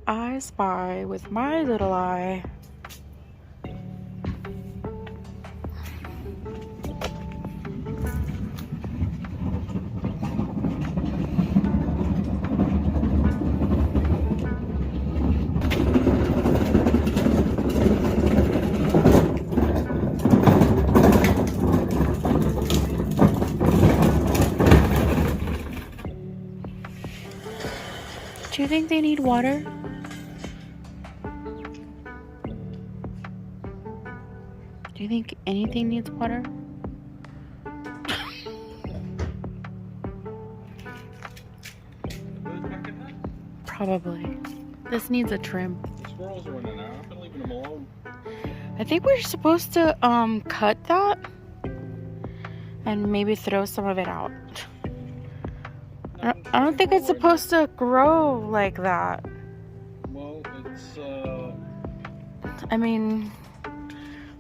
I spy with my little eye. Do you think they need water? Do you think anything needs water? Probably. This needs a trim. The squirrels are running out. I've been leaving them alone. I think we're supposed to cut that and maybe throw some of it out. I don't think it's supposed to grow like that. Well, it's I mean,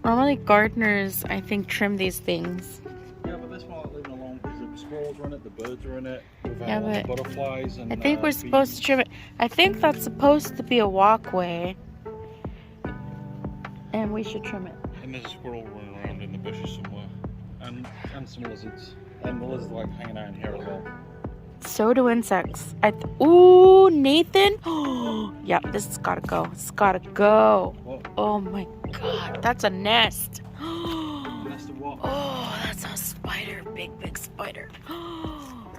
normally gardeners, I think, trim these things. yeah, but this one I'll leave it alone because the squirrels are in it, the birds are in it, Yeah, but butterflies, and I think we're bees. supposed to trim it. I think that's supposed to be a walkway, and we should trim it. And there's a squirrel running around in the bushes somewhere, and some lizards, and the lizards like hanging out in here as well. So do insects. Ooh, Nathan. Yeah, this has gotta go. It's gotta go. What? Oh my God, that's a nest. Nest of what? Oh, that's a spider. Big spider. Oh.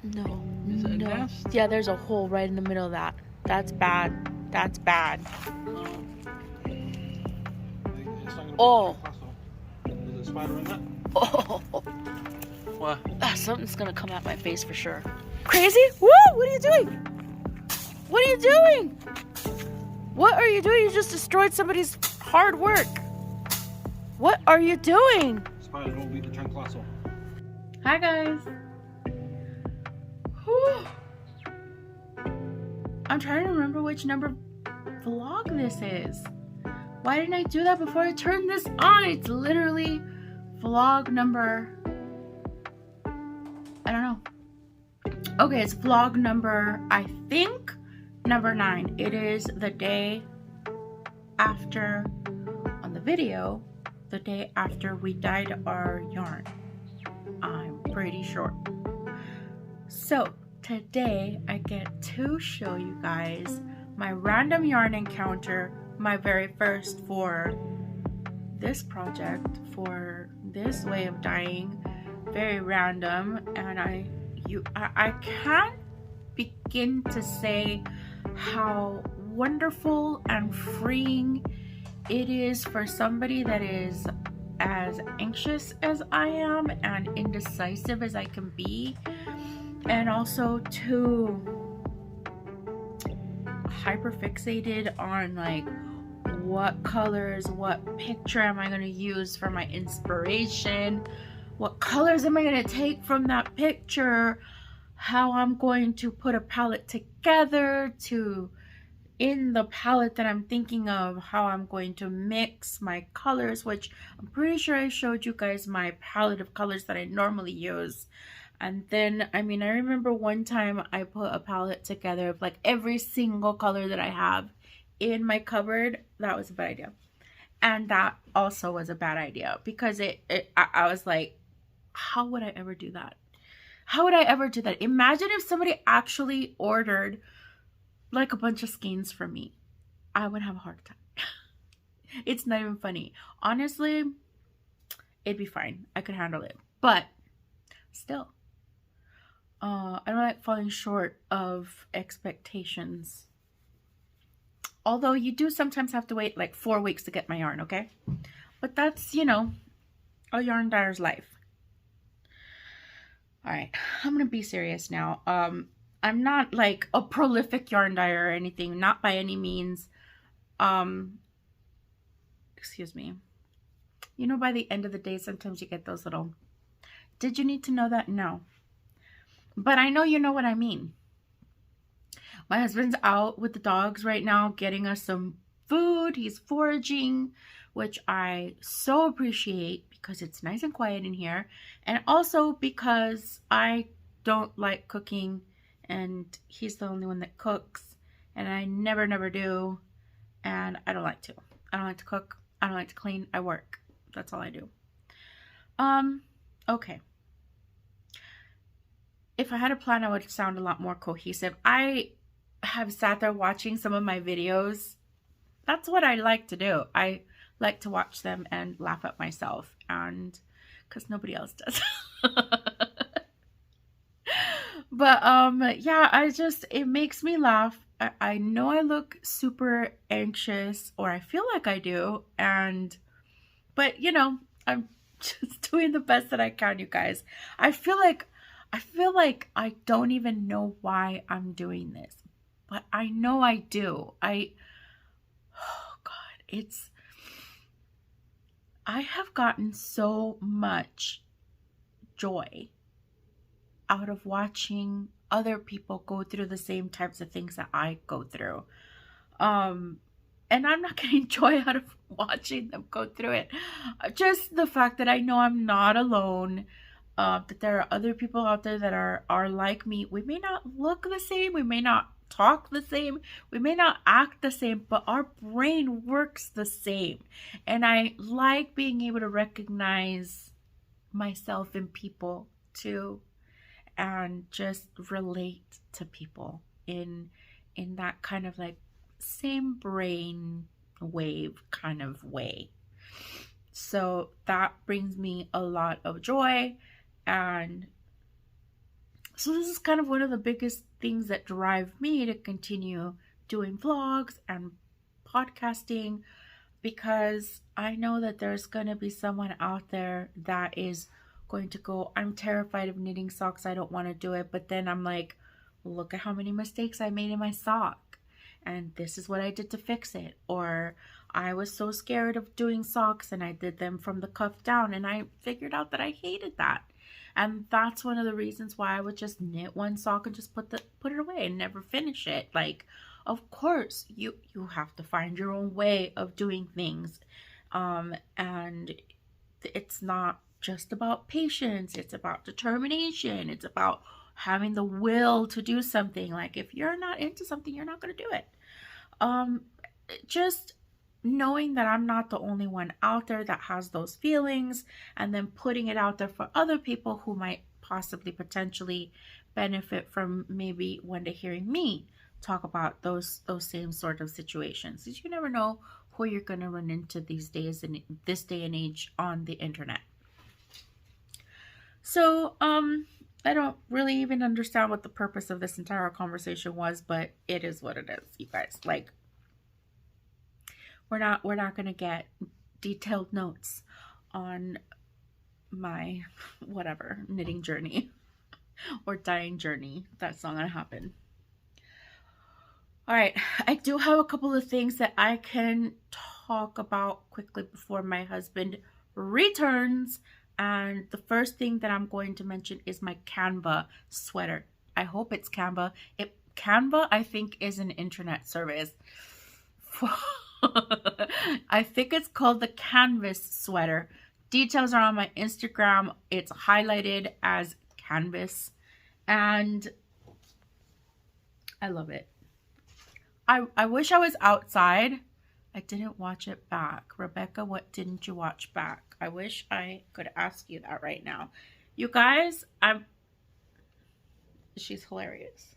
No. Is it a no. nest? Yeah, there's a hole right in the middle of that. That's bad. That's bad. It's not gonna be Oh. Is there a spider in that? Oh. What? Something's gonna come at my face for sure. Crazy? Woo! What are you doing? What are you doing? What are you doing? You just destroyed somebody's hard work. What are you doing? Spider don't beat the chanclazo. Hi guys. Whew. I'm trying to remember which number vlog this is. Why didn't I do that before I turned this on? It's literally vlog number, I don't know. Okay, it's vlog number, I think, number 9. It is the day after, on the video, the day after we dyed our yarn. I'm pretty sure. So today I get to show you guys my random yarn encounter, my very first for this project, for this way of dyeing. Very random, and I can't begin to say how wonderful and freeing it is for somebody that is as anxious as I am and indecisive as I can be, and also too hyper fixated on like what colors, what picture am I going to use for my inspiration, what colors am I going to take from that picture, how I'm going to put a palette together to, in the palette that I'm thinking of, how I'm going to mix my colors, which I'm pretty sure I showed you guys my palette of colors that I normally use. And then, I mean, I remember one time I put a palette together of like every single color that I have in my cupboard. That was a bad idea. And that also was a bad idea because I was like, how would I ever do that? How would I ever do that? Imagine if somebody actually ordered like a bunch of skeins from me. I would have a heart attack. It's not even funny. Honestly, it'd be fine. I could handle it. But still, I don't like falling short of expectations. Although you do sometimes have to wait like 4 weeks to get my yarn, okay? But that's, you know, a yarn dyer's life. All right, I'm gonna be serious now. I'm not like a prolific yarn dyer or anything, not by any means. Excuse me. You know, by the end of the day, sometimes you get those little, did you need to know that? No. But I know you know what I mean. My husband's out with the dogs right now, getting us some food. He's foraging, which I so appreciate because it's nice and quiet in here. And also because I don't like cooking and he's the only one that cooks, and I never do, and I don't like to. I don't like to cook. I don't like to clean. I work. That's all I do. Okay. If I had a plan, I would sound a lot more cohesive. I have sat there watching some of my videos. That's what I like to do. I like to watch them and laugh at myself, and because nobody else does. But yeah, it makes me laugh. I know I look super anxious, or I feel like I do, but you know, I'm just doing the best that I can, you guys. I feel like I don't even know why I'm doing this, but I know I do. Oh God, I have gotten so much joy out of watching other people go through the same types of things that I go through. And I'm not getting joy out of watching them go through it. Just the fact that I know I'm not alone, that there are other people out there that are like me. We may not look the same, we may not talk the same, we may not act the same, but our brain works the same. And I like being able to recognize myself in people too, and just relate to people in that kind of like same brain wave kind of way. So that brings me a lot of joy. And so this is kind of one of the biggest things that drive me to continue doing vlogs and podcasting, because I know that there's going to be someone out there that is going to go, I'm terrified of knitting socks, I don't want to do it. But then I'm like, look at how many mistakes I made in my sock, and this is what I did to fix it. Or I was so scared of doing socks and I did them from the cuff down, and I figured out that I hated that. And that's one of the reasons why I would just knit one sock and just put it away and never finish it. Like, of course, you have to find your own way of doing things. And it's not just about patience, it's about determination, it's about having the will to do something. Like, if you're not into something, you're not going to do it. Just knowing that I'm not the only one out there that has those feelings, and then putting it out there for other people who might possibly potentially benefit from maybe one day hearing me talk about those same sort of situations. Because you never know who you're going to run into these days, in this day and age, on the internet. So I don't really even understand what the purpose of this entire conversation was, but it is what it is, you guys. Like, we're not going to get detailed notes on my whatever knitting journey or dyeing journey. That's not going to happen. All right, I do have a couple of things that I can talk about quickly before my husband returns. And the first thing that I'm going to mention is my Canva sweater. I hope it's Canva. Canva, I think, is an internet service. I think it's called the Canvas sweater. Details are on my Instagram. It's highlighted as Canvas, and I love it. I wish I was outside. I didn't watch it back. Rebecca, what didn't you watch back? I wish I could ask you that right now. You guys, she's hilarious.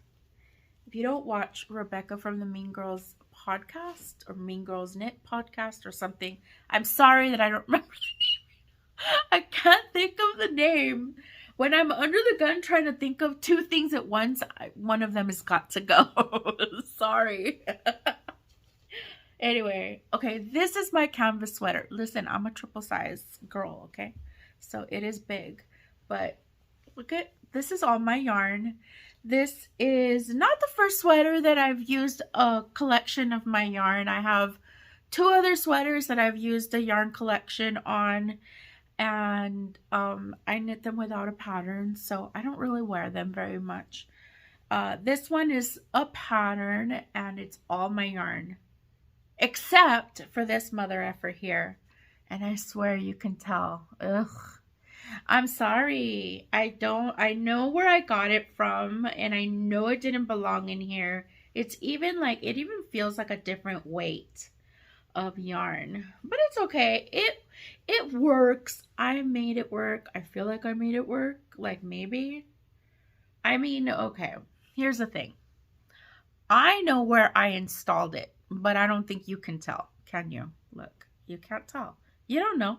If you don't watch Rebecca from the Mean Girls podcast, or Mean Girls Knit podcast or something, I'm sorry that I don't remember the name. I can't think of the name. When I'm under the gun trying to think of two things at once, one of them has got to go. Sorry. Anyway, okay, this is my canvas sweater. Listen, I'm a triple size girl, okay? So it is big, but look at, this is all my yarn. This is not the first sweater that I've used a collection of my yarn. I have two other sweaters that I've used a yarn collection on, and I knit them without a pattern, so I don't really wear them very much. This one is a pattern, and it's all my yarn, except for this mother effer here, and I swear you can tell. Ugh. I'm sorry. I know where I got it from, and I know it didn't belong in here. It's even like, it even feels like a different weight of yarn, but it's okay. It works. I made it work. I feel like I made it work. Like, maybe. I mean, okay. Here's the thing. I know where I installed it, but I don't think you can tell. Can you? Look, you can't tell. You don't know.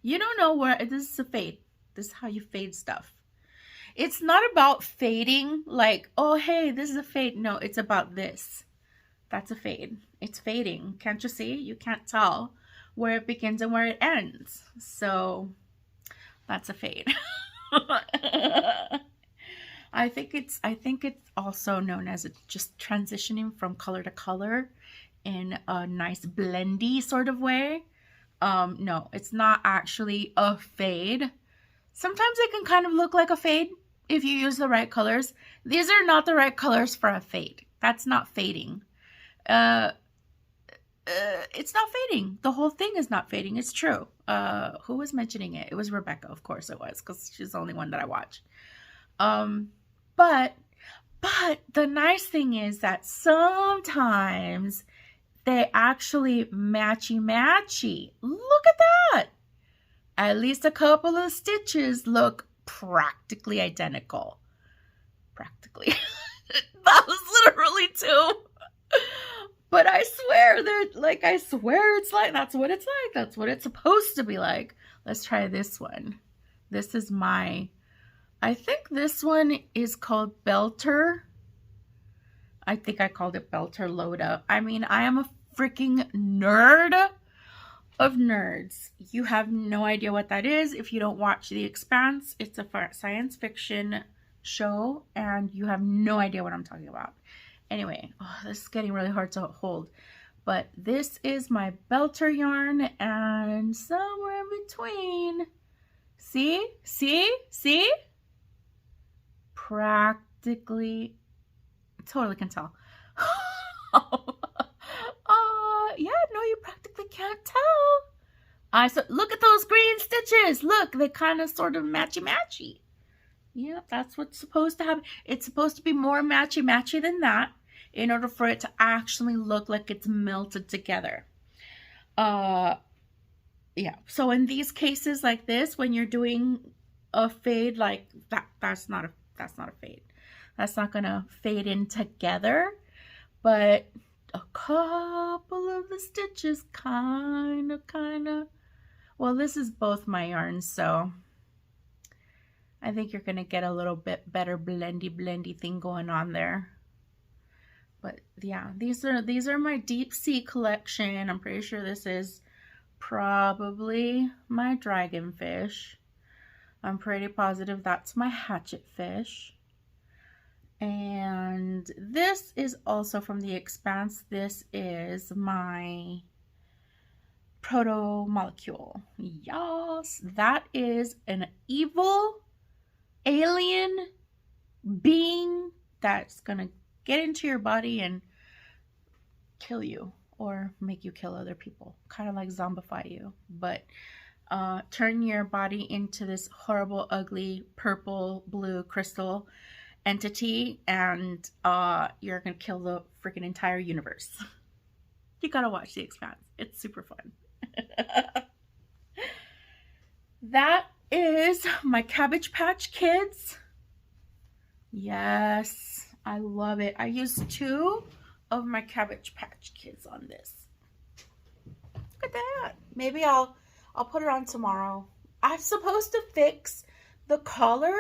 You don't know where. This is a fade. This is how you fade stuff. It's not about fading like, oh, hey, this is a fade. No, it's about this. That's a fade. It's fading. Can't you see? You can't tell where it begins and where it ends. So that's a fade. I think it's also known as just transitioning from color to color in a nice blendy sort of way. No, it's not actually a fade. Sometimes it can kind of look like a fade if you use the right colors. These are not the right colors for a fade. That's not fading. It's not fading. The whole thing is not fading. It's true. Who was mentioning it? It was Rebecca. Of course it was, because she's the only one that I watch. But the nice thing is that sometimes they actually matchy. Look at that. At least a couple of stitches look practically identical. Practically. That was literally two. But I swear I swear it's like, that's what it's like. That's what it's supposed to be like. Let's try this one. This is I think this one is called Belter. I think I called it Belter Loda. I mean, I am a freaking nerd of nerds. You have no idea what that is if you don't watch The Expanse. It's a science fiction show, and you have no idea what I'm talking about. Anyway, this is getting really hard to hold. But this is my Belter yarn, and somewhere in between. See? Practically, totally can tell. Yeah, no, you practically can't tell. So look at those green stitches. Look, they kind of sort of matchy. Yeah, that's what's supposed to happen. It's supposed to be more matchy than that in order for it to actually look like it's melted together. Yeah, so in these cases like this, when you're doing a fade like that, that's not a fade. That's not gonna fade in together, but a couple of the stitches kind of, well, this is both my yarns, so I think you're gonna get a little bit better blendy thing going on there. But yeah, these are my deep sea collection. I'm pretty sure this is probably my dragonfish. I'm pretty positive that's my hatchet fish. And this is also from The Expanse. This is my proto-molecule. Yes, that is an evil alien being that's gonna get into your body and kill you or make you kill other people, kind of like zombify you, but turn your body into this horrible, ugly, purple, blue crystal entity, and you're gonna kill the freaking entire universe. You gotta watch The Expanse. It's super fun. That is my Cabbage Patch Kids. Yes, I love it. I used 2 of my Cabbage Patch Kids on this. Look at that. Maybe I'll put it on tomorrow. I'm supposed to fix the collar.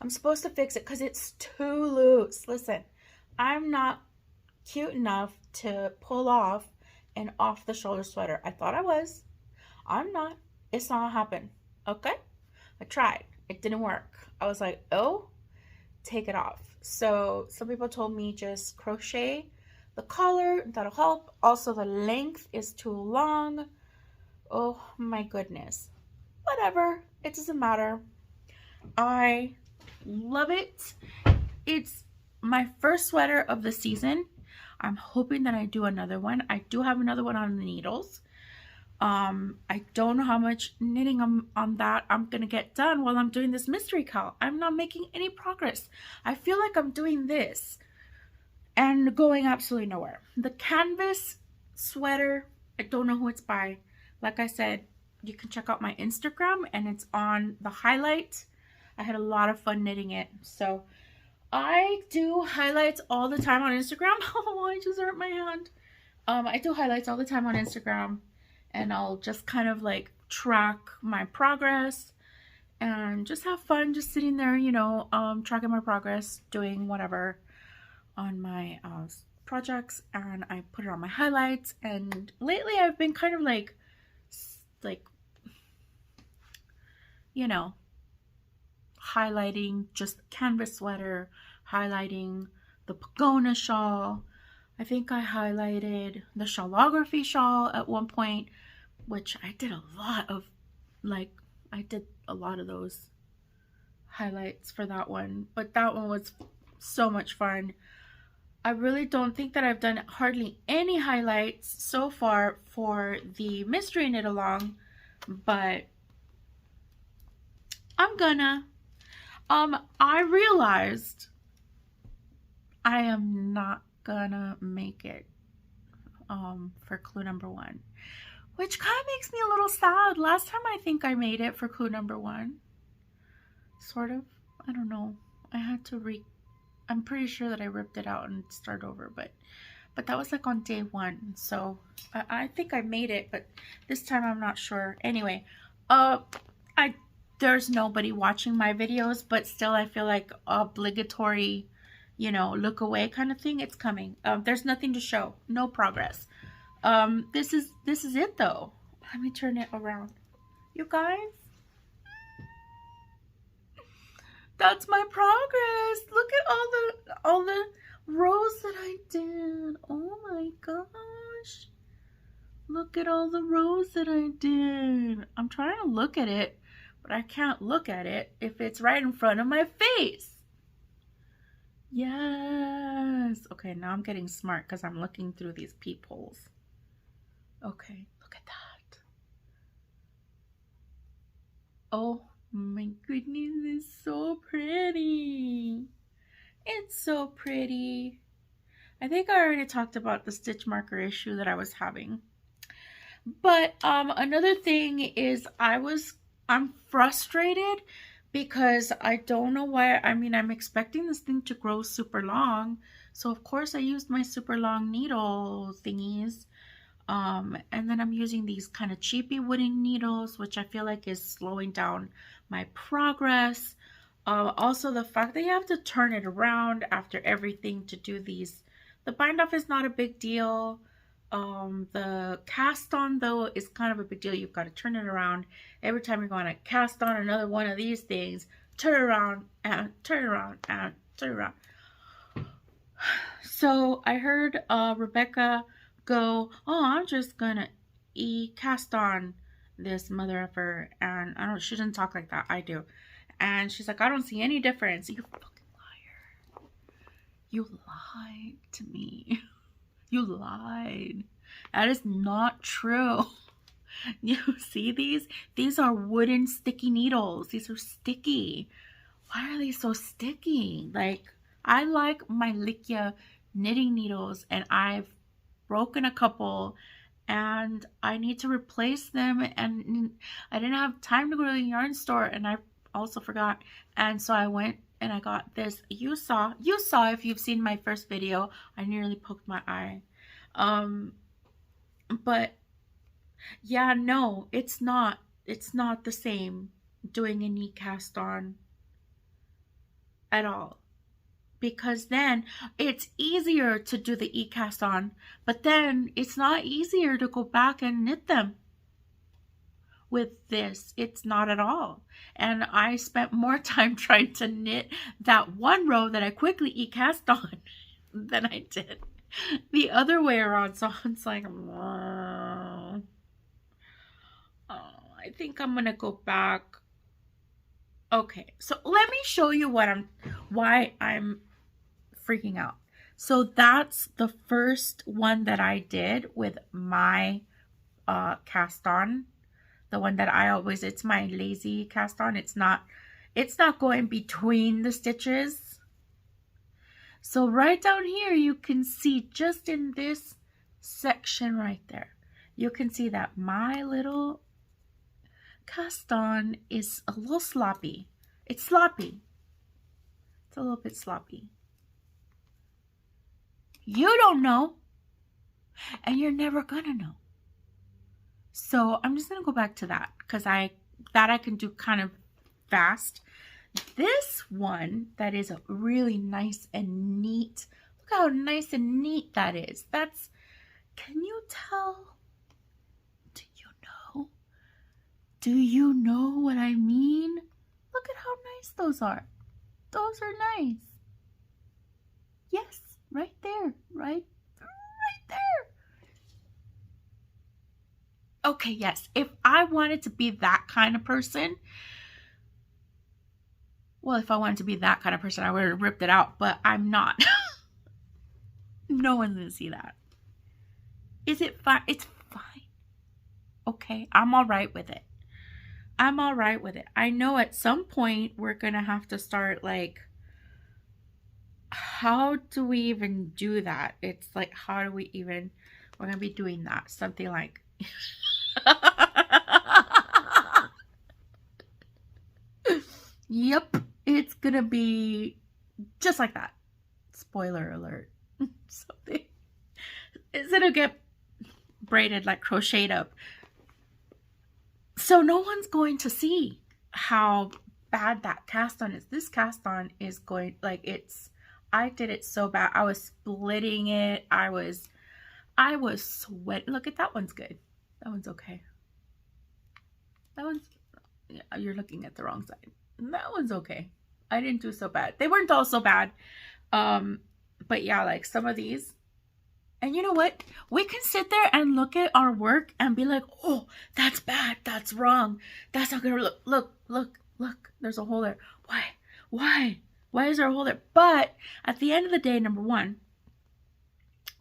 I'm supposed to fix it because it's too loose. Listen, I'm not cute enough to pull off an off the shoulder sweater. I thought I was. I'm not. It's not happening. Okay? I tried. It didn't work. I was like, oh, take it off. So some people told me just crochet the collar. That'll help. Also, the length is too long. Oh my goodness. Whatever. It doesn't matter. I love it. It's my first sweater of the season. I'm hoping that I do another one. I do have another one on the needles. I don't know how much knitting on that I'm gonna get done while I'm doing this mystery cal. I'm not making any progress. I feel like I'm doing this and going absolutely nowhere. The canvas sweater, I don't know who it's by. Like I said, you can check out my Instagram and it's on the highlight. I had a lot of fun knitting it. So I do highlights all the time on Instagram. Oh, I just hurt my hand. I do highlights all the time on Instagram, and I'll just kind of like track my progress and just have fun just sitting there, you know, tracking my progress, doing whatever on my projects, and I put it on my highlights. And lately I've been kind of like you know, highlighting just canvas sweater, highlighting the pagoda shawl. I think I highlighted the shawlography shawl at one point, which I did a lot of, like, I did a lot of those highlights for that one, but that one was so much fun. I really don't think that I've done hardly any highlights so far for the mystery knit along, but I'm gonna. I realized I am not gonna make it for clue number 1, which kind of makes me a little sad. Last time I think I made it for clue number 1, sort of. I don't know. I had to I'm pretty sure that I ripped it out and start over, but that was like on day 1, so I think I made it, but this time I'm not sure. Anyway, there's nobody watching my videos, but still I feel like obligatory, you know, look away kind of thing. It's coming. There's nothing to show, no progress. This is it though. Let me turn it around, you guys. That's my progress. Look at all the rows that I did. Oh my gosh, look at all the rows that I did. I'm trying to look at it, but I can't look at it if it's right in front of my face. Yes. Okay, now I'm getting smart because I'm looking through these peepholes. Okay, look at that. Oh my goodness, it's so pretty. It's so pretty. I think I already talked about the stitch marker issue that I was having. But another thing is I'm frustrated because I don't know why. I mean, I'm expecting this thing to grow super long. So of course I used my super long needle thingies. And then I'm using these kind of cheapy wooden needles, which I feel like is slowing down my progress. Also the fact that you have to turn it around after everything to do these. The bind off is not a big deal. The cast on though is kind of a big deal. You've got to turn it around every time you're going to cast on another one of these things. Turn it around and turn it around and turn it around. So I heard Rebecca go, oh, I'm just gonna cast on this mother effer, and I don't, she doesn't talk like that, I do, and she's like, I don't see any difference. You fucking liar. You lied to me. You lied. That is not true. You see these? These are wooden sticky needles. These are sticky. Why are they so sticky? Like, I like my Likia knitting needles, and I've broken a couple, and I need to replace them, and I didn't have time to go to the yarn store, and I also forgot, and so I went and I got this. You saw if you've seen my first video, I nearly poked my eye. But yeah, no, it's not the same doing a knee cast on at all, because then it's easier to do the cast on, but then it's not easier to go back and knit them. With this, it's not at all. And I spent more time trying to knit that one row that I quickly cast on than I did the other way around. So it's like, oh, I think I'm gonna go back. Okay, so let me show you why I'm freaking out. So that's the first one that I did with my cast on. The one that I always, it's my lazy cast on. It's not going between the stitches. So right down here, you can see just in this section right there, you can see that my little cast on is a little sloppy. It's sloppy. It's a little bit sloppy. You don't know, and you're never gonna know. So I'm just gonna go back to that because I can do kind of fast. This one that is really nice and neat. Look how nice and neat that is. That's, can you tell? Do you know? Do you know what I mean? Look at how nice those are. Those are nice. Yes, right there, right there. Okay, yes, if I wanted to be that kind of person, well, if I wanted to be that kind of person, I would have ripped it out, but I'm not. No one's gonna see that. Is it fine? It's fine. Okay, I'm all right with it. I'm all right with it. I know at some point we're gonna have to start like, how do we even do that? It's like, how do we even, we're gonna be doing that. Something like, yep, it's gonna be just like that. Spoiler alert. Something. It's gonna get braided, like crocheted up. So no one's going to see how bad that cast on is. This cast on is going, like, it's, I did it so bad. I was splitting it. I was sweating. Look at that one's good. That one's okay. That one's, yeah, you're looking at the wrong side. That one's okay. I didn't do so bad. They weren't all so bad. But yeah, like some of these. And you know what? We can sit there and look at our work and be like, oh, that's bad. That's wrong. That's not going to look. Look. There's a hole there. Why? Why is there a hole there? But at the end of the day, number one,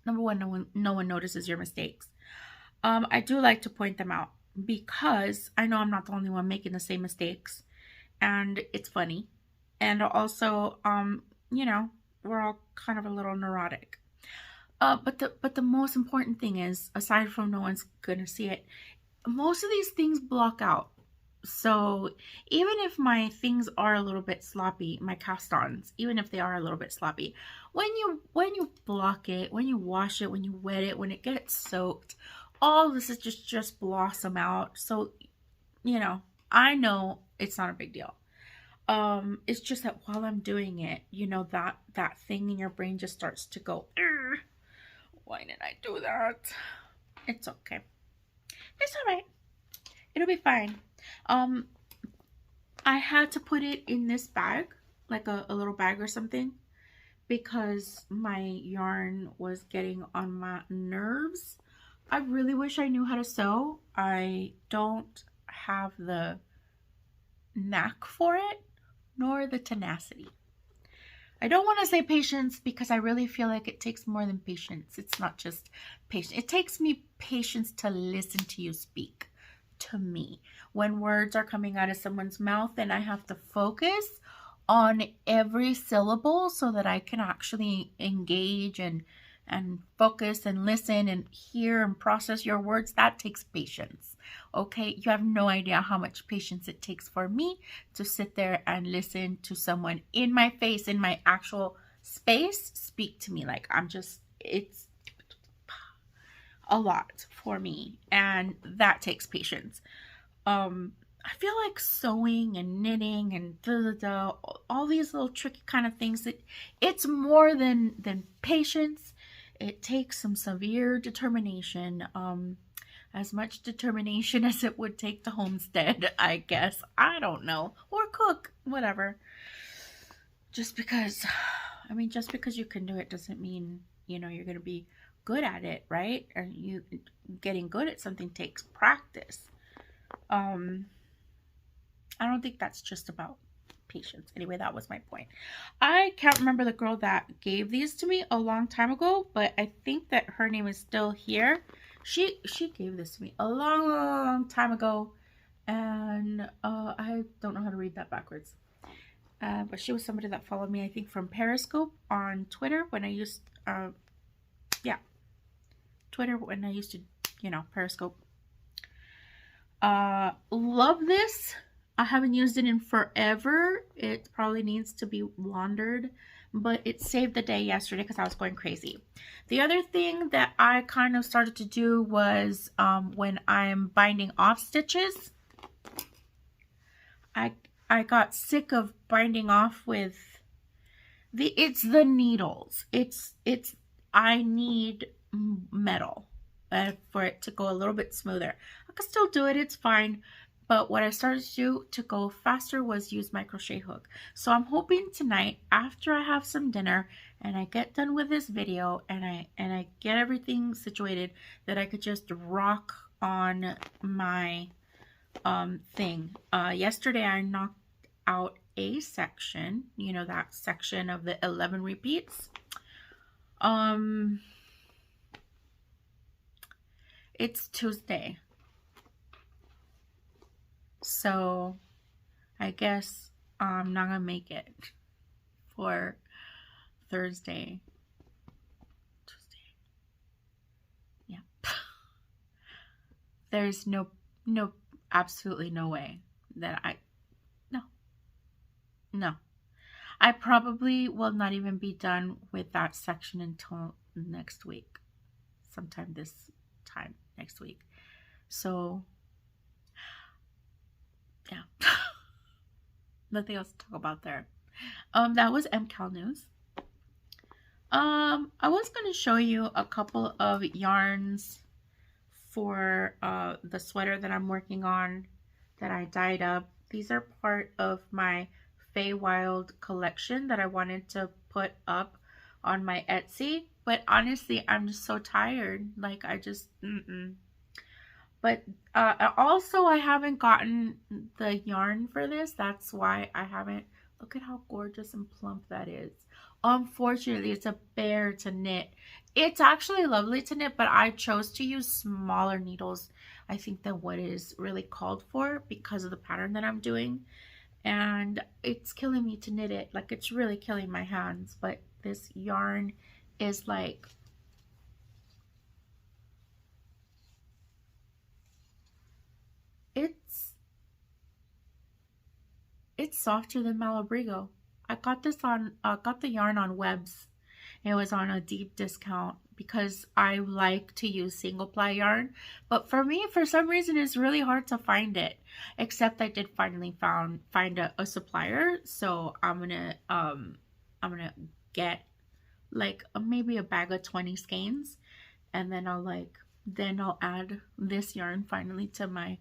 no one notices your mistakes. I do like to point them out because I know I'm not the only one making the same mistakes, and it's funny. And also, you know, we're all kind of a little neurotic. But the most important thing is, aside from no one's gonna see it, most of these things block out. So even if my things are a little bit sloppy, my cast-ons, even if they are a little bit sloppy, when you block it, when you wash it, when you wet it, when it gets soaked, all this is just blossom out. So, you know, I know it's not a big deal. It's just that while I'm doing it, you know, that thing in your brain just starts to go, why did I do that? It's okay. It's all right. It'll be fine. I had to put it in this bag, like a little bag or something, because my yarn was getting on my nerves. I really wish I knew how to sew. I don't have the knack for it, nor the tenacity. I don't want to say patience because I really feel like it takes more than patience. It's not just patience. It takes me patience to listen to you speak to me. When words are coming out of someone's mouth and I have to focus on every syllable so that I can actually engage and focus and listen and hear and process your words, that takes patience. Okay, you have no idea how much patience it takes for me to sit there and listen to someone in my face, in my actual space, speak to me. Like, it's a lot for me, and that takes patience. I feel like sewing and knitting and all these little tricky kind of things, it's more than patience. It takes some severe determination, as much determination as it would take to homestead, I guess. I don't know. Or cook, whatever. Just because you can do it doesn't mean, you know, you're going to be good at it, right? Or you getting good at something takes practice. I don't think that's just about patience. Anyway, that was my point. I can't remember the girl that gave these to me a long time ago, but I think that her name is still here. She gave this to me a long time ago, and I don't know how to read that backwards. But she was somebody that followed me, I think, from Periscope on Twitter when I used, Twitter when I used to, Periscope. Love this. I haven't used it in forever. It probably needs to be laundered, but it saved the day yesterday because I was going crazy. The other thing that I kind of started to do was when I'm binding off stitches, I got sick of binding off with it's the needles. I need metal for it to go a little bit smoother. I can still do it, it's fine. But what I started to do to go faster was use my crochet hook. So I'm hoping tonight, after I have some dinner and I get done with this video and I get everything situated, that I could just rock on my thing. Yesterday I knocked out a section, that section of the 11 repeats. It's Tuesday, so I guess I'm not gonna make it for Tuesday. Yeah. There's absolutely no way that no. I probably will not even be done with that section until next week. Sometime this time next week. So, yeah. Nothing else to talk about there. That was MKal news. I was going to show you a couple of yarns for the sweater that I'm working on that I dyed up. These are part of my Feywild collection that I wanted to put up on my Etsy, but honestly I'm just so tired, like I just But also I haven't gotten the yarn for this. That's why I haven't. Look at how gorgeous and plump that is. Unfortunately, it's a bear to knit. It's actually lovely to knit, but I chose to use smaller needles, I think, than what is really called for because of the pattern that I'm doing. And it's killing me to knit it. Like, it's really killing my hands. But this yarn is like, it's softer than Malabrigo. I got this on got the yarn on Webs. It was on a deep discount because I like to use single ply yarn, but for me, for some reason, it's really hard to find it. Except I did finally find a supplier, so I'm gonna get like maybe a bag of 20 skeins, and then I'll add this yarn finally to my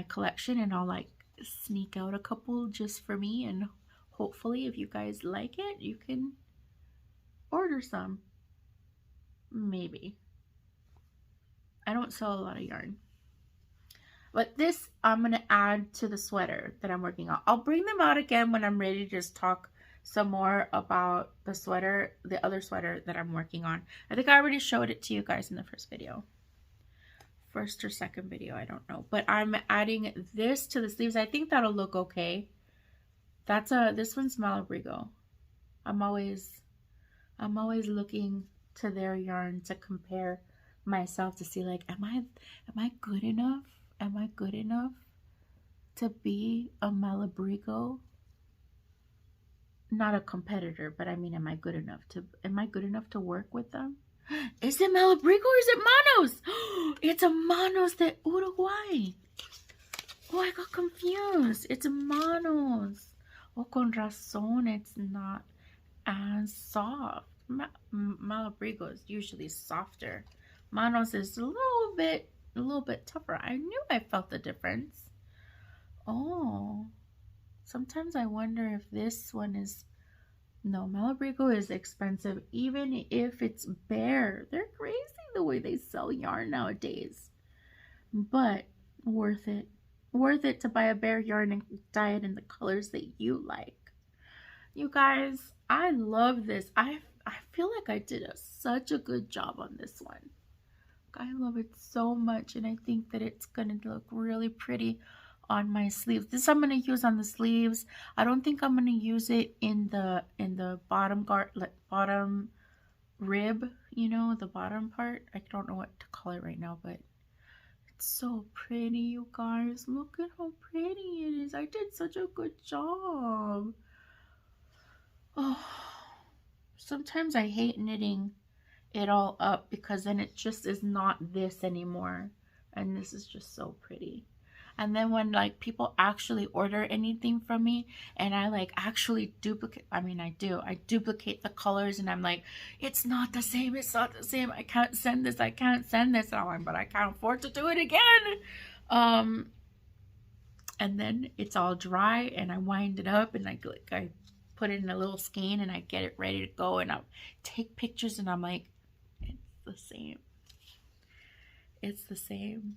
collection, and I'll like sneak out a couple just for me, and hopefully if you guys like it, you can order some. Maybe. I don't sell a lot of yarn. But this I'm going to add to the sweater that I'm working on. I'll bring them out again when I'm ready to just talk some more about the sweater, the other sweater that I'm working on. I think I already showed it to you guys in the first video. First or second video, I don't know. But I'm adding this to the sleeves. I think that'll look okay. This one's Malabrigo. I'm always looking to their yarn to compare myself to see, like, am I good enough? Am I good enough to be a Malabrigo? Not a competitor, but I mean, am I good enough to work with them? Is it Malabrigo or is it Manos? It's a Manos de Uruguay. Oh, I got confused. It's Manos. Oh, con razón, it's not as soft. Malabrigo is usually softer. Manos is a little bit tougher. I knew I felt the difference. Oh, sometimes I wonder if this one is. No, Malabrigo is expensive, even if it's bare. They're crazy the way they sell yarn nowadays. But worth it. Worth it to buy a bare yarn and dye it in the colors that you like. You guys, I love this. I feel like I did such a good job on this one. I love it so much, and I think that it's gonna look really pretty on my sleeves. This I'm gonna use on the sleeves. I don't think I'm gonna use it in the bottom rib, you know, the bottom part. I don't know what to call it right now, but it's so pretty, you guys. Look at how pretty it is. I did such a good job. Oh, sometimes I hate knitting it all up because then it just is not this anymore, and this is just so pretty. And then when like people actually order anything from me and I like actually duplicate, I mean I duplicate the colors, and I'm like, it's not the same, it's not the same, I can't send this, I can't send this. And I'm like, but I can't afford to do it again. And then it's all dry and I wind it up and I put it in a little skein and I get it ready to go, and I'll take pictures and I'm like, it's the same. It's the same.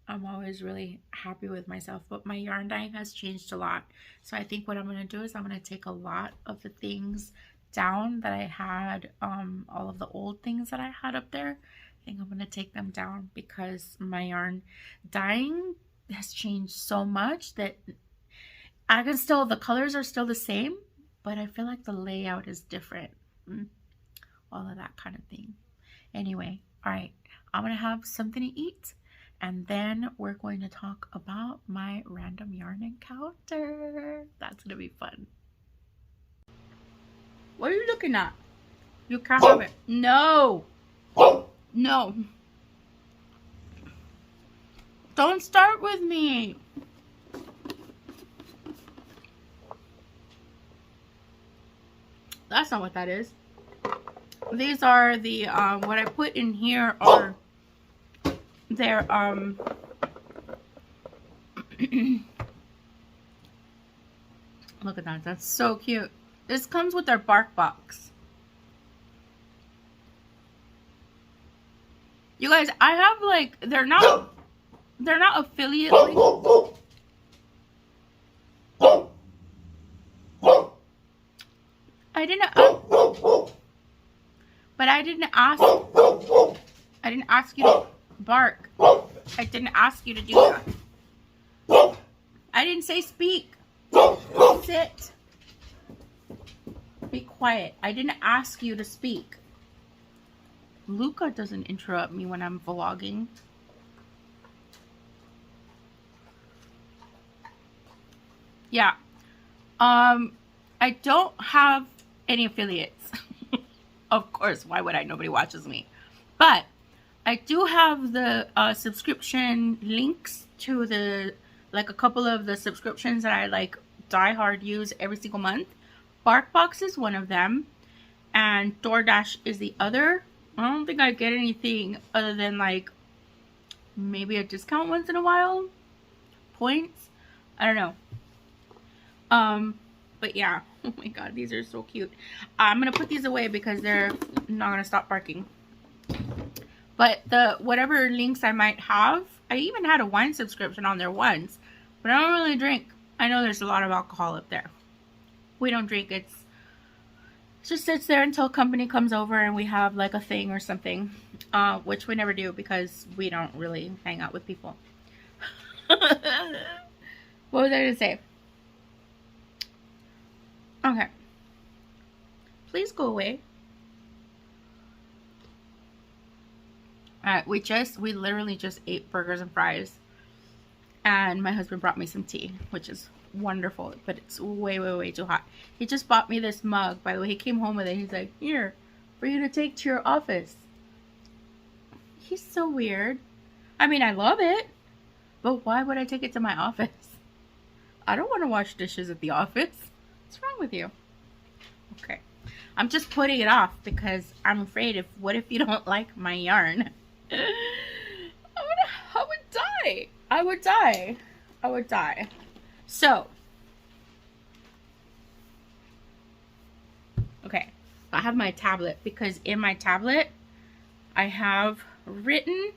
I'm always really happy with myself, but my yarn dyeing has changed a lot. So I think what I'm going to do is I'm going to take a lot of the things down that I had, all of the old things that I had up there. I think I'm going to take them down because my yarn dyeing has changed so much that I can still, the colors are still the same, but I feel like the layout is different. All of that kind of thing. Anyway, all right, I'm going to have something to eat. And then we're going to talk about my random yarn encounter. That's going to be fun. What are you looking at? You can't have it. No. No. Don't start with me. That's not what that is. These are the, what I put in here are... They're look at that, that's so cute. This comes with their bark box. You guys, I have like, they're not affiliate links. I didn't ask you to bark. I didn't ask you to do that. I didn't say speak. Sit. Be quiet. I didn't ask you to speak. Luca doesn't interrupt me when I'm vlogging. Yeah. I don't have any affiliates. Of course, why would I? Nobody watches me. But I do have the subscription links to the, like a couple of the subscriptions that I like die hard use every single month. Barkbox is one of them, and DoorDash is the other. I don't think I get anything other than like maybe a discount once in a while. Points. I don't know. But yeah. Oh my god, these are so cute. I'm gonna put these away because they're not gonna stop barking. But the whatever links I might have, I even had a wine subscription on there once, but I don't really drink. I know there's a lot of alcohol up there. We don't drink. It just sits there until company comes over and we have like a thing or something, which we never do because we don't really hang out with people. What was I gonna say? Okay. Please go away. Alright, we literally just ate burgers and fries. And my husband brought me some tea, which is wonderful, but it's way, way, way too hot. He just bought me this mug. By the way, he came home with it. He's like, here, for you to take to your office. He's so weird. I mean, I love it, but why would I take it to my office? I don't want to wash dishes at the office. What's wrong with you? Okay. I'm just putting it off because I'm afraid what if you don't like my yarn? I would die. I would die. I would die. So. Okay. I have my tablet because in my tablet I have written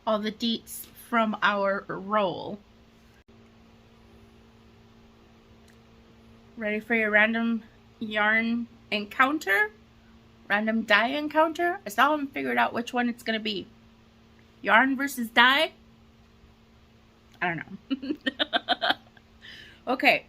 all the deets from our roll. Ready for your random yarn encounter? Random dye encounter. I still haven't figured out which one it's going to be. Yarn versus dye? I don't know. Okay.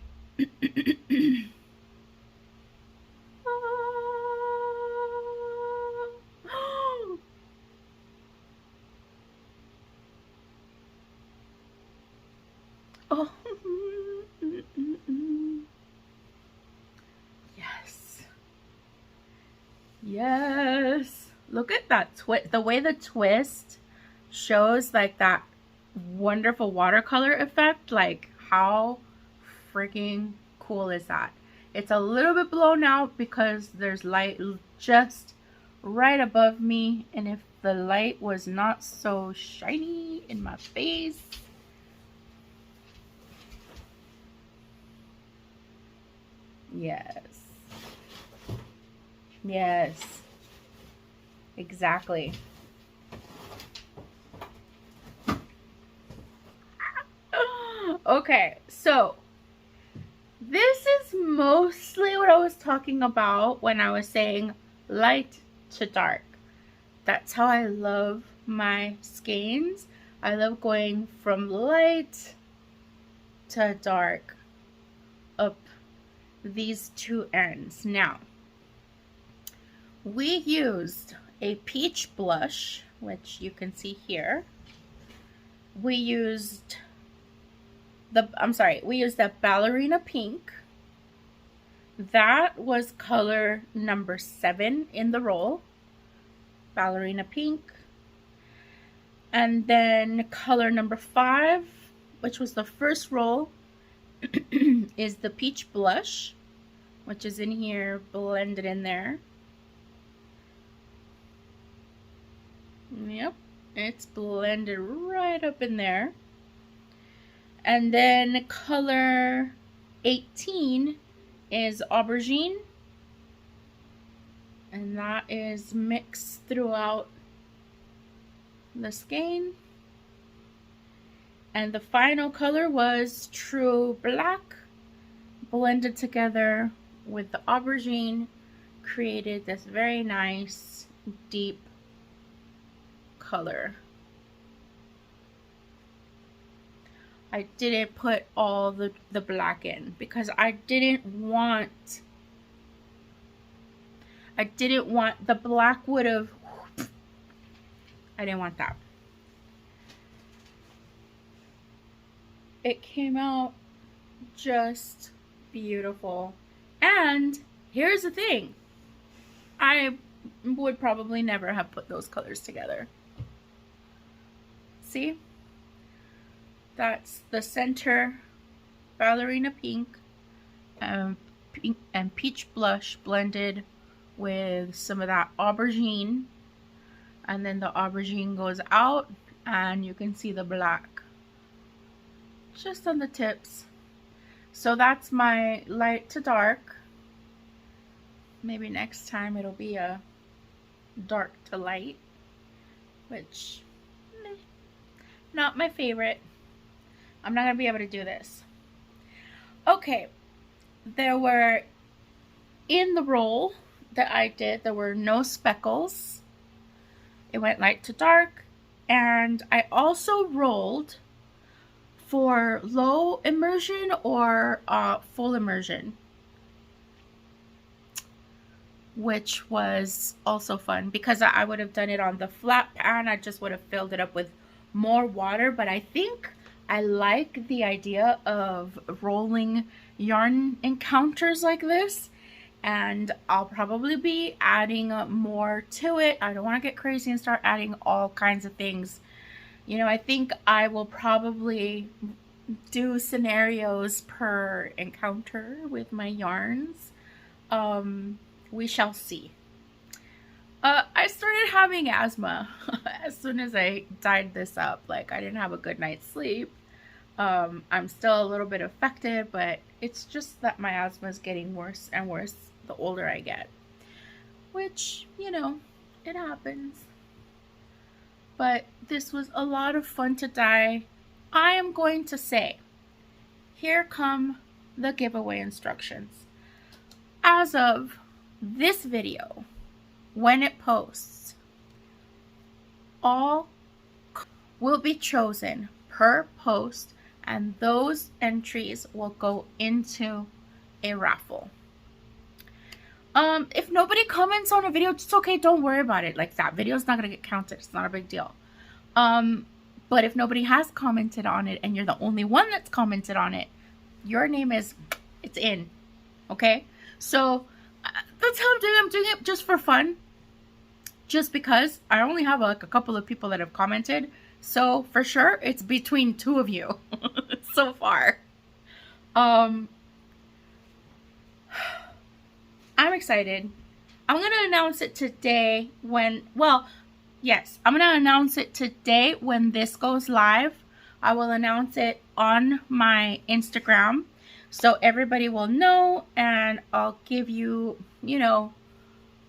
Oh. Yes. Yes. Look at that twist. The way the twist shows like that wonderful watercolor effect. Like, how freaking cool is that? It's a little bit blown out because there's light just right above me, and if the light was not so shiny in my face. Yes. Yes. Exactly. Okay, so this is mostly what I was talking about when I was saying light to dark. That's how I love my skeins. I love going from light to dark up these two ends. Now, we used a peach blush, which you can see here. We used the ballerina pink. That was color number 7 in the roll. Ballerina pink. And then color number 5, which was the first roll, is the peach blush, which is in here, blended in there. Yep, it's blended right up in there. And then color 18 is aubergine, and that is mixed throughout the skein. And the final color was true black, blended together with the aubergine, created this very nice deep color. I didn't put all the black in because I didn't want the black would have, I didn't want that. It came out just beautiful. And here's the thing, I would probably never have put those colors together. See? That's the center ballerina pink and peach blush blended with some of that aubergine, and then the aubergine goes out and you can see the black just on the tips. So that's my light to dark. Maybe next time it'll be a dark to light, which not my favorite. I'm not going to be able to do this. Okay, there were, in the roll that I did, there were no speckles. It went light to dark. And I also rolled for low immersion or full immersion, which was also fun because I would have done it on the flat pan. I just would have filled it up with more water, but I think I like the idea of rolling yarn encounters like this, and I'll probably be adding more to it. I don't want to get crazy and start adding all kinds of things. You know, I think I will probably do scenarios per encounter with my yarns. We shall see. I started having asthma as soon as I dyed this up. Like, I didn't have a good night's sleep. I'm still a little bit affected, but it's just that my asthma is getting worse and worse the older I get. Which, you know, it happens. But this was a lot of fun to dye. I am going to say, here come the giveaway instructions. As of this video, when it posts, all will be chosen per post, and those entries will go into a raffle. If nobody comments on a video, it's okay, don't worry about it. Like, that video is not gonna get counted. It's not a big deal. But if nobody has commented on it and you're the only one that's commented on it, your name is, it's in. Okay? So that's how I'm doing it. I'm doing it just for fun, just because I only have like a couple of people that have commented. So for sure it's between 2 of you so far. I'm excited. I'm gonna announce it today when, well, yes, I'm gonna announce it today when this goes live. I will announce it on my Instagram so everybody will know, and I'll give you, you know,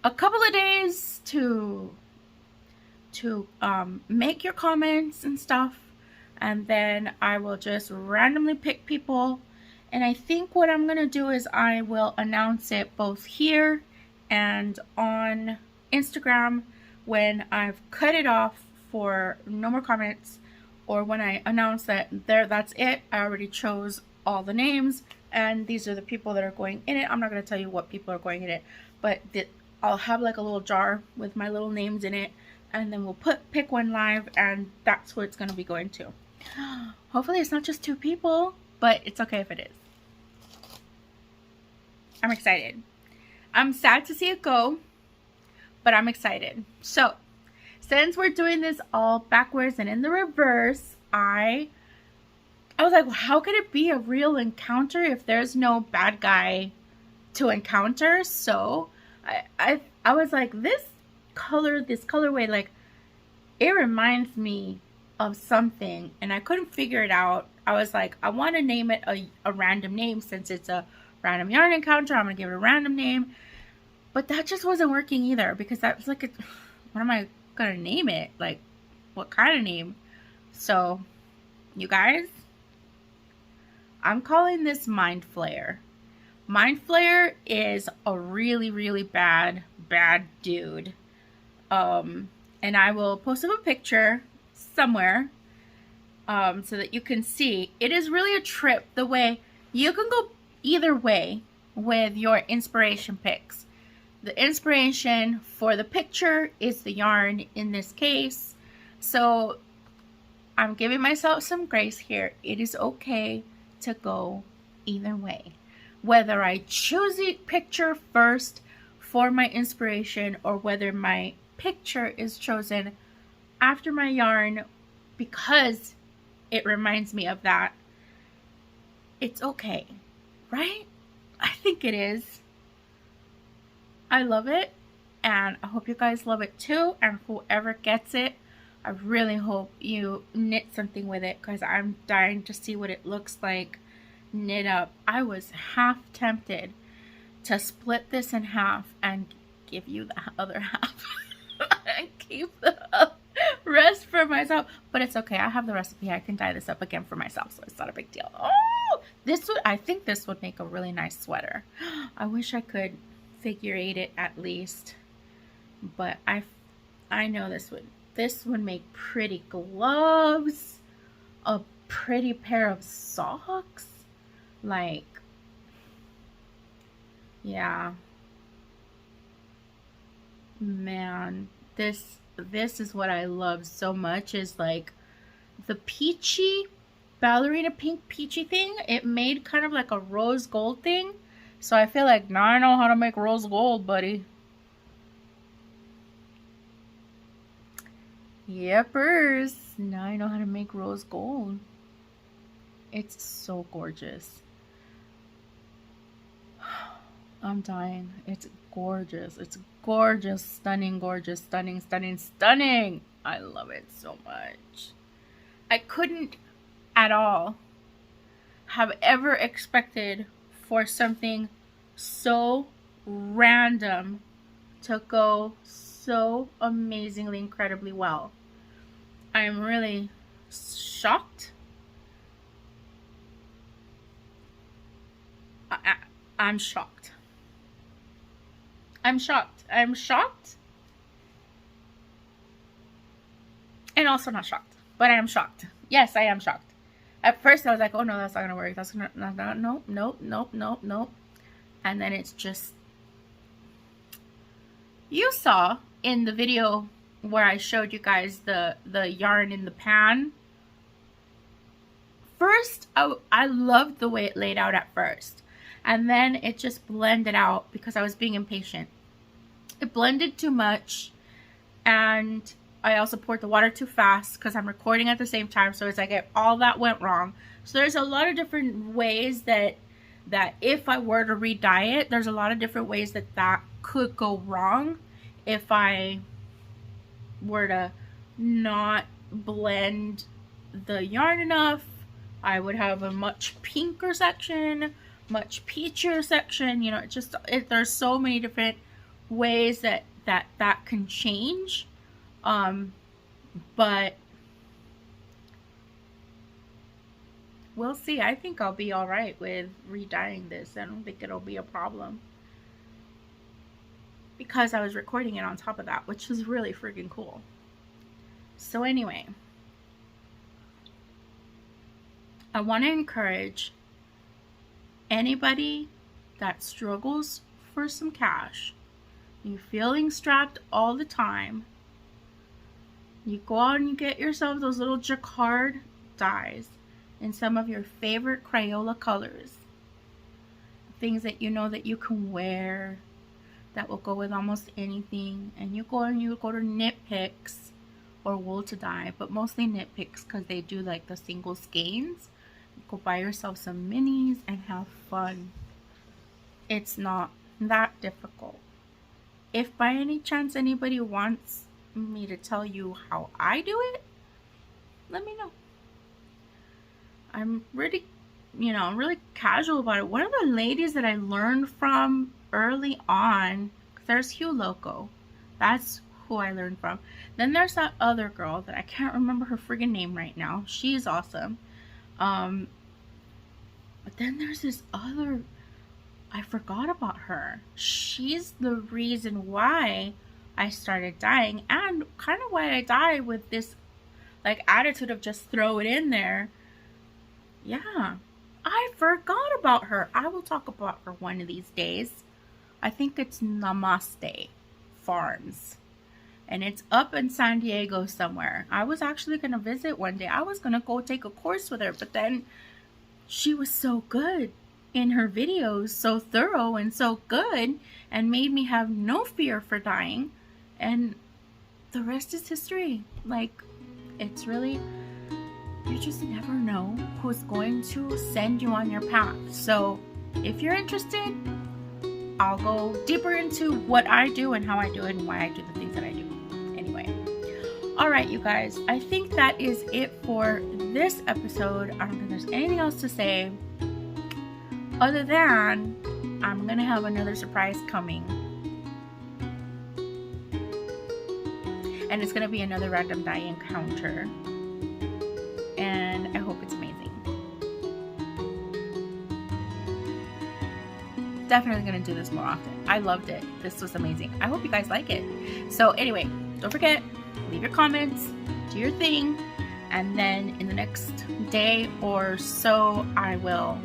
a couple of days to make your comments and stuff, and then I will just randomly pick people. And I think what I'm gonna do is I will announce it both here and on Instagram when I've cut it off for no more comments, or when I announce that that's it. I already chose all the names and these are the people that are going in it. I'm not going to tell you what people are going in it, but I'll have like a little jar with my little names in it, and then we'll pick one live, and that's what it's going to be going to. Hopefully it's not just 2 people, but it's okay if it is. I'm excited. I'm sad to see it go, but I'm excited. So since we're doing this all backwards and in the reverse, I was like, well, how could it be a real encounter if there's no bad guy to encounter? So I was like, this colorway, like, it reminds me of something, and I couldn't figure it out. I was like, I want to name it a random name. Since it's a random yarn encounter, I'm gonna give it a random name. But that just wasn't working either, because that was like, what am I gonna name it? Like, what kind of name? So, you guys, I'm calling this Mind Flayer. Mind Flayer is a really, really bad dude. And I will post up a picture somewhere so that you can see. It is really a trip. The way you can go either way with your inspiration picks. The inspiration for the picture is the yarn in this case. So I'm giving myself some grace here. It is okay to go either way. Whether I choose the picture first for my inspiration, or whether my picture is chosen after my yarn because it reminds me of that, it's okay, right? I think it is. I love it, and I hope you guys love it too, and whoever gets it, I really hope you knit something with it, because I'm dying to see what it looks like knit up. I was half tempted to split this in half and give you the other half and keep the rest for myself, but it's okay. I have the recipe. I can dye this up again for myself, so it's not a big deal. Oh, I think this would make a really nice sweater. I wish I could figure eight it at least, but I know this would make pretty gloves, a pretty pair of socks, like, yeah, man, this is what I love so much, is like the peachy ballerina pink peachy thing. It made kind of like a rose gold thing, so I feel like now I know how to make rose gold, buddy. Yepers, now I know how to make rose gold. It's so gorgeous. I'm dying. It's gorgeous. It's gorgeous, stunning, gorgeous, stunning, stunning, stunning. I love it so much. I couldn't at all have ever expected for something so random to go so amazingly, incredibly well. I'm really shocked. I'm shocked. I'm shocked. I'm shocked and also not shocked, but I am shocked. Yes, I am shocked. At first I was like, oh no, that's not gonna work. That's gonna, nope. And then it's just, you saw in the video where I showed you guys the yarn in the pan. First, I loved the way it laid out at first. And then it just blended out because I was being impatient. It blended too much. And I also poured the water too fast because I'm recording at the same time. So it's like all that went wrong. So there's a lot of different ways that if I were to re-dye it, there's a lot of different ways that could go wrong if I were to not blend the yarn enough. I would have a much pinker section, much peachier section. You know, there's so many different ways that can change. But we'll see. I think I'll be all right with re-dyeing this. I don't think it'll be a problem, because I was recording it on top of that, which is really freaking cool. So anyway, I want to encourage anybody that struggles for some cash. You're feeling strapped all the time. You go out and you get yourself those little jacquard dyes in some of your favorite Crayola colors. Things that you know that you can wear, that will go with almost anything. And you go to Knit Picks or Wool to Dye, but mostly Knit Picks because they do like the single skeins. Go buy yourself some minis and have fun. It's not that difficult. If by any chance anybody wants me to tell you how I do it, let me know. I'm really, really casual about it. One of the ladies that I learned from early on, there's Hugh Loco. That's who I learned from. Then there's that other girl that I can't remember her friggin' name right now. She's awesome. But then there's this other, I forgot about her. She's the reason why I started dyeing, and kind of why I dye with this like attitude of just throw it in there. Yeah, I forgot about her. I will talk about her one of these days. I think it's Namaste Farms, and it's up in San Diego somewhere. I was actually going to visit one day. I was going to go take a course with her, but then she was so good in her videos, so thorough and so good, and made me have no fear for dyeing. And the rest is history. Like, it's really, you just never know who's going to send you on your path. So if you're interested, I'll go deeper into what I do and how I do it and why I do the things that I do. Anyway, all right, you guys, I think that is it for this episode. I don't think there's anything else to say other than I'm gonna have another surprise coming, and it's gonna be another random dye encounter, and I hope it's amazing. Definitely gonna do this more often. I loved it. This was amazing. I hope you guys like it. So anyway, don't forget, leave your comments, do your thing, and then in the next day or so I will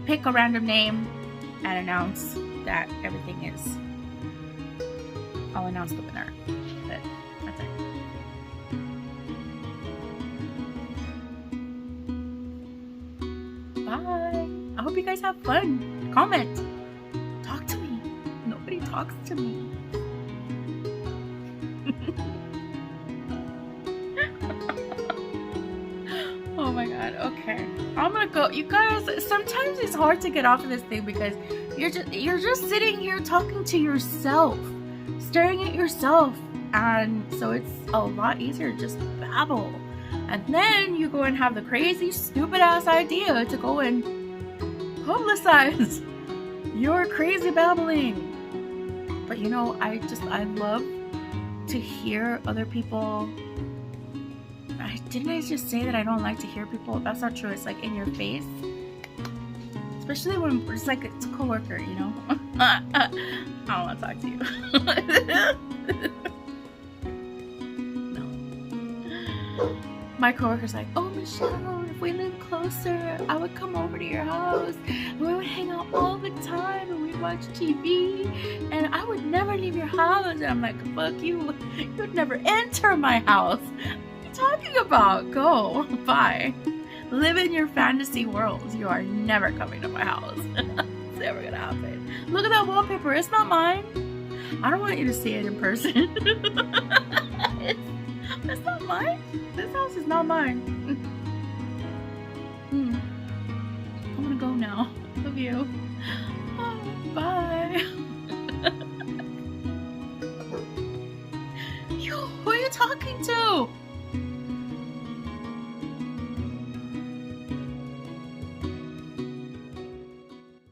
pick a random name and announce that everything is, I'll announce the winner. But that's it. Bye. I hope you guys have fun. Comment. Talk to me. Nobody talks to me. Oh my god. Okay. I'm gonna go. You guys, sometimes it's hard to get off of this thing because you're just sitting here talking to yourself, staring at yourself, and so it's a lot easier to just babble. And then you go and have the crazy, stupid ass idea to go and publicize your crazy babbling. But you know, I love to hear other people. Didn't I just say that I don't like to hear people? That's not true. It's like in your face. Especially when it's like it's a coworker, you know? I don't want to talk to you. No. my coworker's like, oh, Michelle, if we lived closer, I would come over to your house. We would hang out all the time and we'd watch TV and I would never leave your house. And I'm like, fuck you. You would never enter my house. What are you talking about? Go. Bye. Live in your fantasy world. You are never coming to my house. It's never gonna happen. Look at that wallpaper. It's not mine. I don't want you to see it in person. It's not mine. This house is not mine. I'm gonna go now. Love you. Bye.